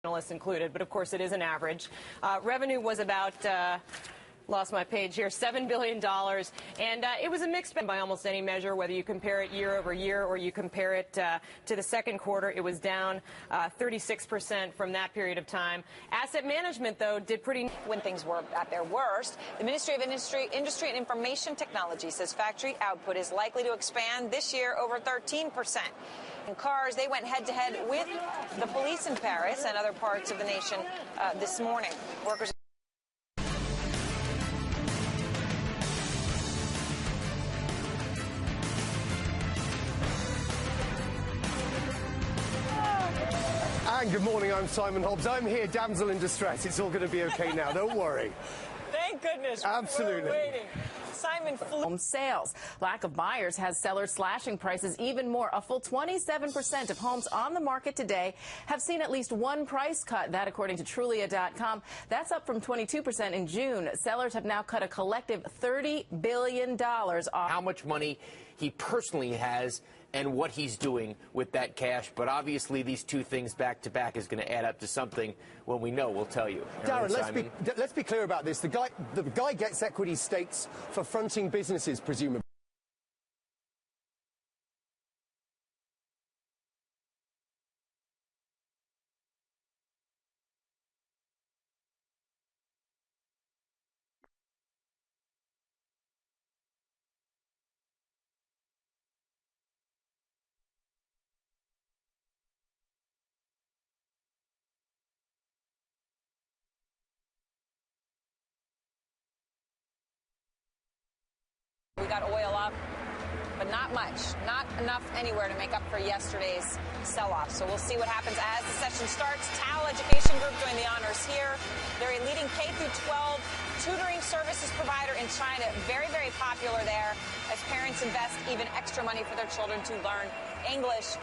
Analysts included, but of course it is an average. Revenue was about, lost my page here, $7 billion, and it was a mixed bag by almost any measure, whether you compare it year over year or you compare it to the second quarter. It was down 36% from that period of time. Asset management, though, did pretty when things were at their worst. The Ministry of Industry and Information Technology says factory output is likely to expand this year over 13%. In cars, they went head-to-head with the police in Paris and other parts of the nation this morning. Workers. And good morning, I'm Simon Hobbs. I'm here, damsel in distress. It's all going to be okay now, don't worry. Thank goodness. Absolutely. We're waiting. Simon home sales. Lack of buyers has sellers slashing prices even more. A full 27% of homes on the market today have seen at least one price cut. That according to Trulia.com. That's up from 22% in June. Sellers have now cut a collective $30 billion off. How much money he personally has and what he's doing with that cash. But obviously these two things back to back is going to add up to something. When we know, we'll tell you. Darren, let's be clear about this. The guy gets equity stakes for fronting businesses, presumably. We got oil up, but not much. Not enough anywhere to make up for yesterday's sell-off. So we'll see what happens as the session starts. TAL Education Group doing the honors here. They're a leading K-12 tutoring services provider in China. Very, very popular there as parents invest even extra money for their children to learn English.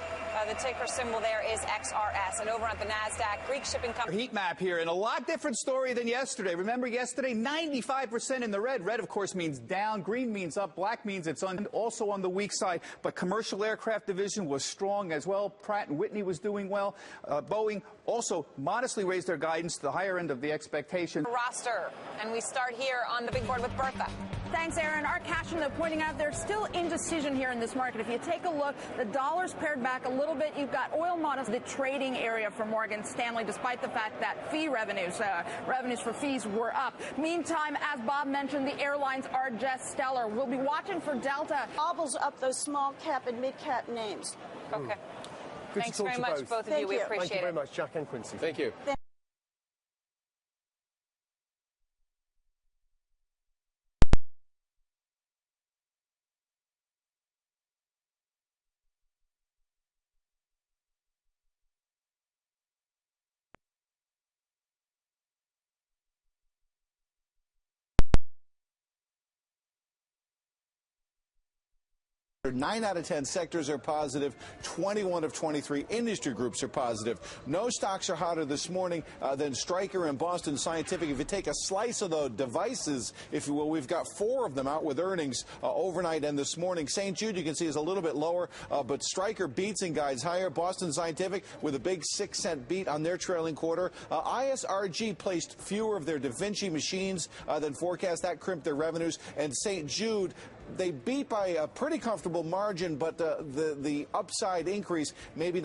The ticker symbol there is XRS. And over at the NASDAQ, Greek shipping company. Heat map here, and a lot different story than yesterday. Remember yesterday, 95% in the red. Red, of course, means down. Green means up. Black means it's also on the weak side. But commercial aircraft division was strong as well. Pratt & Whitney was doing well. Boeing also modestly raised their guidance to the higher end of the expectation. Roster. And we start here on the big board with Bertha. Thanks, Aaron. Our cash flow pointing out there's still indecision here in this market. If you take a look, the dollar's pared back a little bit. You've got oil modest, the trading area for Morgan Stanley, despite the fact that fee revenues for fees were up. Meantime, as Bob mentioned, the airlines are just stellar. We'll be watching for Delta. Gobbles up those small cap and mid cap names. Okay. Good Thanks to talk very to much, both. both of you. We appreciate it. Thank you very much, Jack and Quincy. Thank you. Nine out of 10 sectors are positive. 21 of 23 industry groups are positive. No stocks are hotter this morning than Stryker and Boston Scientific. If you take a slice of the devices, if you will, we've got 4 of them out with earnings overnight and this morning. St. Jude, you can see, is a little bit lower, but Stryker beats and guides higher. Boston Scientific with a big 6-cent beat on their trailing quarter. ISRG placed fewer of their Da Vinci machines than forecast. That crimped their revenues. And St. Jude, they beat by a pretty comfortable margin, but the upside increase maybe